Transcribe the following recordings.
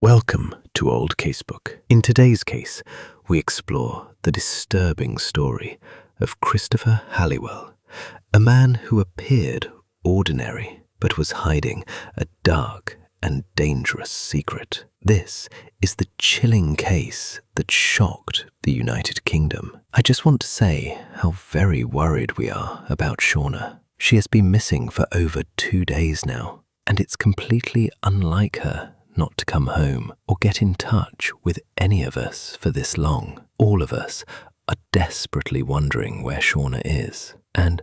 Welcome to Old Casebook. In today's case, we explore the disturbing story of Christopher Halliwell, a man who appeared ordinary but was hiding a dark and dangerous secret. This is the chilling case that shocked the United Kingdom. I just want to say how very worried we are about Shauna. She has been missing for over 2 days now, and it's completely unlike her not to come home or get in touch with any of us for this long. All of us are desperately wondering where Shauna is, and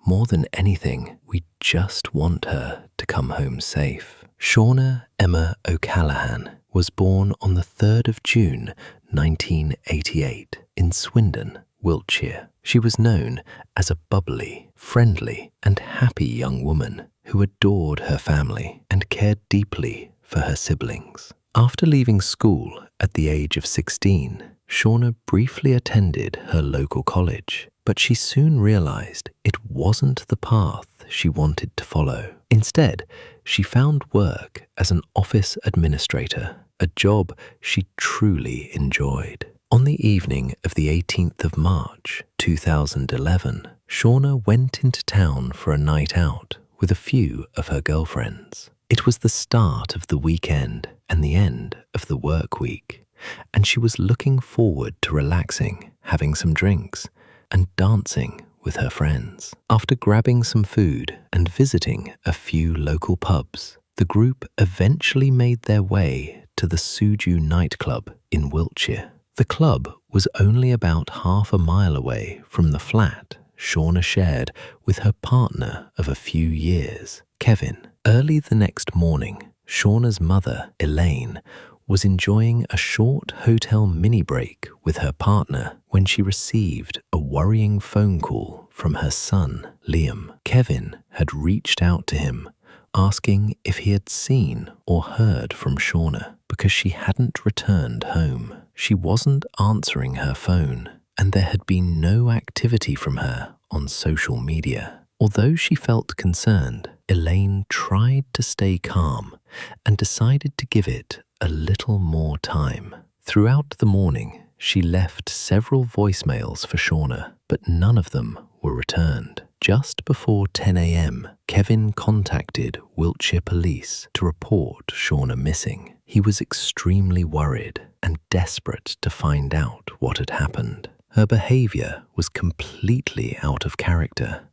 more than anything, we just want her to come home safe. Shauna Emma O'Callaghan was born on the 3rd of June 1988 in Swindon, Wiltshire. She was known as a bubbly, friendly, and happy young woman who adored her family and cared deeply for her siblings. After leaving school at the age of 16, Shauna briefly attended her local college, but she soon realized it wasn't the path she wanted to follow. Instead, she found work as an office administrator, a job she truly enjoyed. On the evening of the 18th of March, 2011, Shauna went into town for a night out with a few of her girlfriends. It was the start of the weekend and the end of the work week, and she was looking forward to relaxing, having some drinks, and dancing with her friends. After grabbing some food and visiting a few local pubs, the group eventually made their way to the Suju nightclub in Wiltshire. The club was only about half a mile away from the flat Shauna shared with her partner of a few years, Kevin. Early the next morning, Shauna's mother, Elaine, was enjoying a short hotel mini break with her partner when she received a worrying phone call from her son, Liam. Kevin had reached out to him, asking if he had seen or heard from Shauna because she hadn't returned home. She wasn't answering her phone, and there had been no activity from her on social media. Although she felt concerned, Elaine tried to stay calm and decided to give it a little more time. Throughout the morning, she left several voicemails for Shauna, but none of them were returned. Just before 10 a.m., Kevin contacted Wiltshire Police to report Shauna missing. He was extremely worried and desperate to find out what had happened. Her behavior was completely out of character,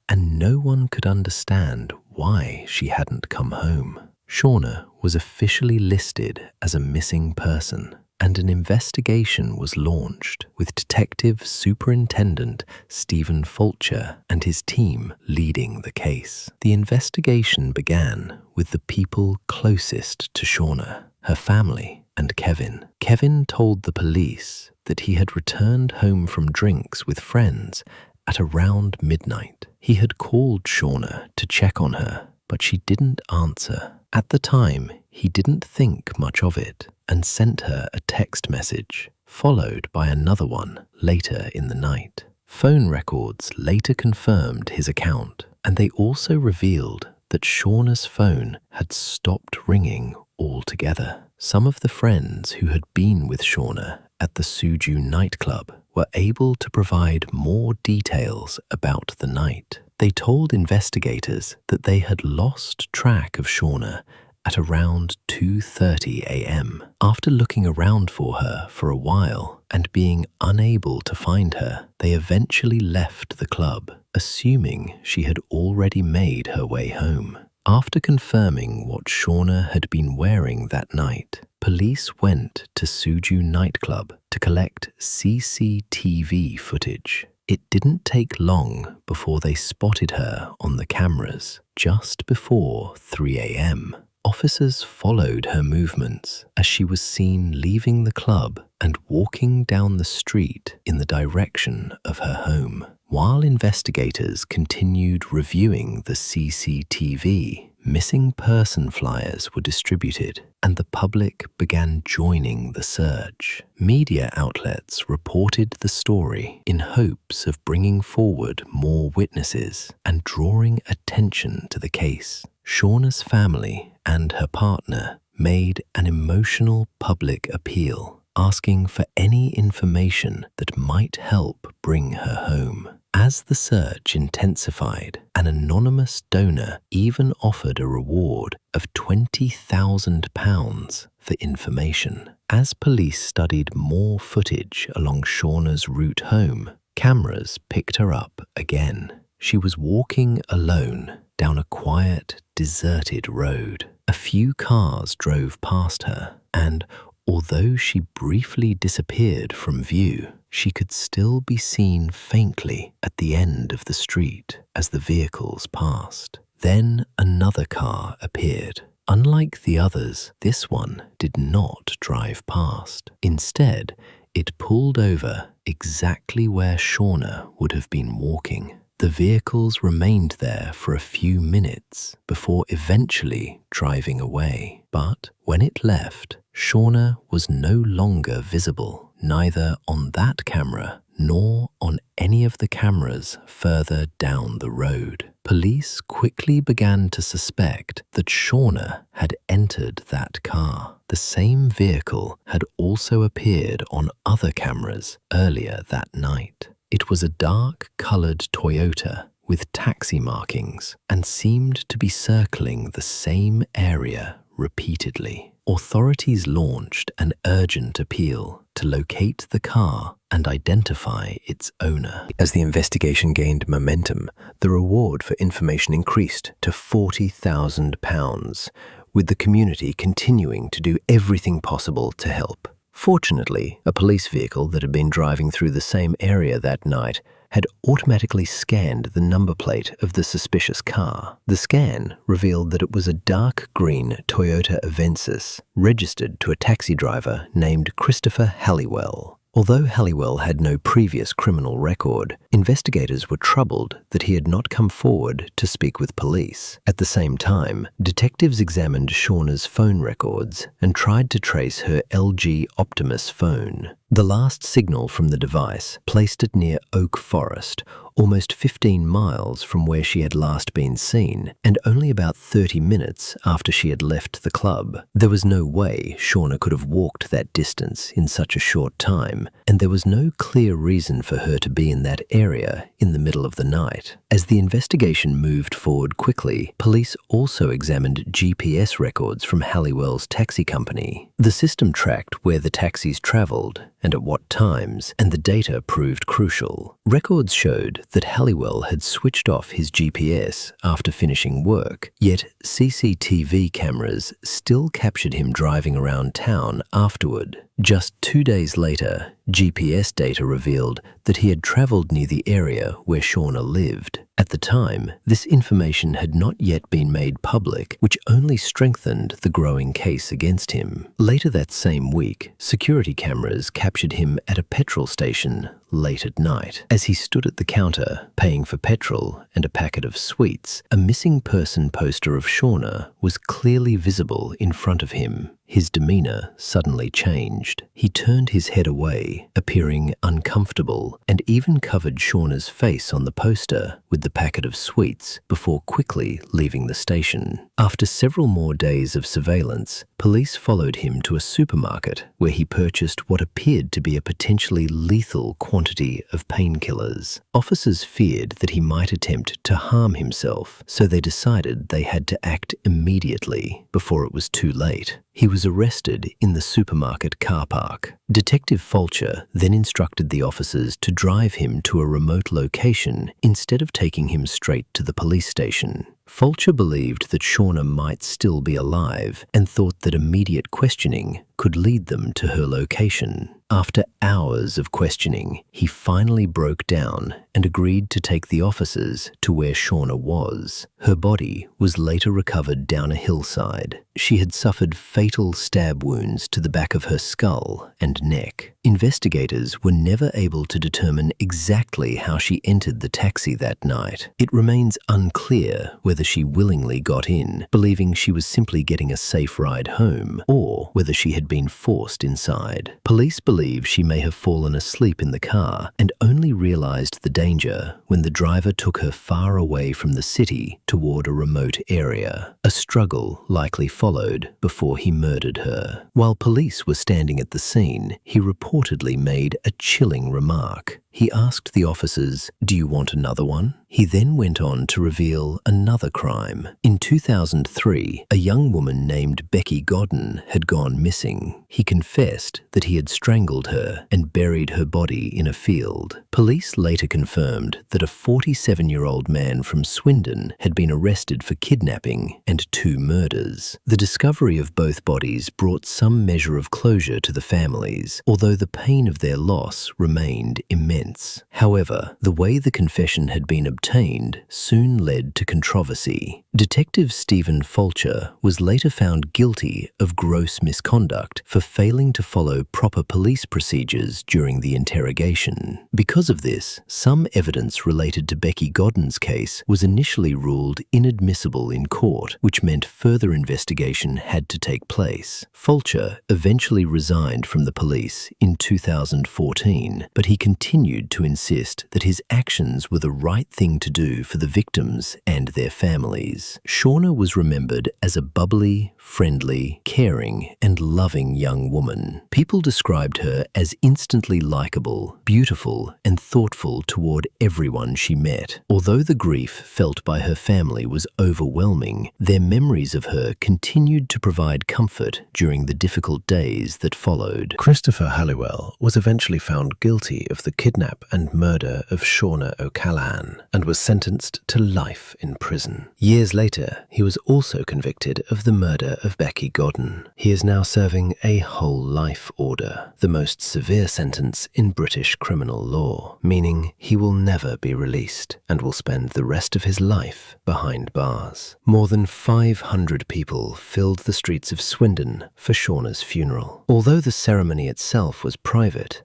and no one could understand why she hadn't come home. Shauna was officially listed as a missing person, and an investigation was launched with Detective Superintendent Stephen Fulcher and his team leading the case. The investigation began with the people closest to Shauna, her family and Kevin. Kevin told the police that he had returned home from drinks with friends at around midnight. He had called Shauna to check on her, but she didn't answer. At the time, he didn't think much of it and sent her a text message, followed by another one later in the night. Phone records later confirmed his account, and they also revealed that Shauna's phone had stopped ringing altogether. Some of the friends who had been with Shauna at the Suju nightclub were able to provide more details about the night. They told investigators that they had lost track of Shauna at around 2:30 a.m. After looking around for her for a while and being unable to find her, they eventually left the club, assuming she had already made her way home. After confirming what Shauna had been wearing that night, police went to Suju nightclub to collect CCTV footage. It didn't take long before they spotted her on the cameras just before 3 a.m. Officers followed her movements as she was seen leaving the club and walking down the street in the direction of her home. While investigators continued reviewing the CCTV, missing person flyers were distributed and the public began joining the search. Media outlets reported the story in hopes of bringing forward more witnesses and drawing attention to the case. Shauna's family and her partner made an emotional public appeal, asking for any information that might help bring her home. As the search intensified, an anonymous donor even offered a reward of £20,000 for information. As police studied more footage along Shauna's route home, cameras picked her up again. She was walking alone down a quiet, deserted road. A few cars drove past her, and although she briefly disappeared from view, she could still be seen faintly at the end of the street as the vehicles passed. Then another car appeared. Unlike the others, this one did not drive past. Instead, it pulled over exactly where Shauna would have been walking. The vehicles remained there for a few minutes before eventually driving away. But when it left, Shauna was no longer visible, neither on that camera nor on any of the cameras further down the road. Police quickly began to suspect that Shauna had entered that car. The same vehicle had also appeared on other cameras earlier that night. It was a dark-colored Toyota with taxi markings and seemed to be circling the same area repeatedly. Authorities launched an urgent appeal to locate the car and identify its owner. As the investigation gained momentum, the reward for information increased to £40,000, with the community continuing to do everything possible to help. Fortunately, a police vehicle that had been driving through the same area that night had automatically scanned the number plate of the suspicious car. The scan revealed that it was a dark green Toyota Avensis registered to a taxi driver named Christopher Halliwell. Although Halliwell had no previous criminal record, investigators were troubled that he had not come forward to speak with police. At the same time, detectives examined Shauna's phone records and tried to trace her LG Optimus phone. The last signal from the device placed it near Oak Forest, almost 15 miles from where she had last been seen, and only about 30 minutes after she had left the club. There was no way Shauna could have walked that distance in such a short time, and there was no clear reason for her to be in that area in the middle of the night. As the investigation moved forward quickly, police also examined GPS records from Halliwell's taxi company. The system tracked where the taxis traveled and at what times, and the data proved crucial. Records showed that Halliwell had switched off his GPS after finishing work, yet CCTV cameras still captured him driving around town afterward. Just 2 days later, GPS data revealed that he had traveled near the area where Shauna lived. At the time, this information had not yet been made public, which only strengthened the growing case against him. Later that same week, security cameras captured him at a petrol station late at night. As he stood at the counter, paying for petrol and a packet of sweets, a missing person poster of Shauna was clearly visible in front of him. His demeanor suddenly changed. He turned his head away, appearing uncomfortable, and even covered Shauna's face on the poster with the packet of sweets before quickly leaving the station. After several more days of surveillance, police followed him to a supermarket where he purchased what appeared to be a potentially lethal quantity of painkillers. Officers feared that he might attempt to harm himself, so they decided they had to act immediately before it was too late. He was arrested in the supermarket car park. Detective Fulcher then instructed the officers to drive him to a remote location instead of taking him straight to the police station. Fulcher believed that Shauna might still be alive and thought that immediate questioning could lead them to her location. After hours of questioning, he finally broke down and agreed to take the officers to where Shauna was. Her body was later recovered down a hillside. She had suffered fatal stab wounds to the back of her skull and neck. Investigators were never able to determine exactly how she entered the taxi that night. It remains unclear whether she willingly got in, believing she was simply getting a safe ride home, or whether she had been forced inside. Police believe she may have fallen asleep in the car and only realized the danger when the driver took her far away from the city toward a remote area. A struggle likely followed before he murdered her. While police were standing at the scene, he reportedly made a chilling remark. He asked the officers, "Do you want another one?" He then went on to reveal another crime. In 2003, a young woman named Becky Godden had gone missing. He confessed that he had strangled her and buried her body in a field. Police later confirmed that a 47-year-old man from Swindon had been arrested for kidnapping and 2 murders. The discovery of both bodies brought some measure of closure to the families, although the pain of their loss remained immense. However, the way the confession had been obtained soon led to controversy. Detective Stephen Fulcher was later found guilty of gross misconduct for failing to follow proper police procedures during the interrogation. Because of this, some evidence related to Becky Godden's case was initially ruled inadmissible in court, which meant further investigation had to take place. Fulcher eventually resigned from the police in 2014, but he continued to insist that his actions were the right thing to do for the victims and their families. Shauna was remembered as a bubbly, friendly, caring, and loving young woman. People described her as instantly likable, beautiful, and thoughtful toward everyone she met. Although the grief felt by her family was overwhelming, their memories of her continued to provide comfort during the difficult days that followed. Christopher Halliwell was eventually found guilty of the kidnap and murder of Shauna O'Callaghan and was sentenced to life in prison. Years later, he was also convicted of the murder of Becky Godden. He is now serving a whole life order, the most severe sentence in British criminal law, meaning he will never be released and will spend the rest of his life behind bars. More than 500 people filled the streets of Swindon for Shauna's funeral. Although the ceremony itself was private,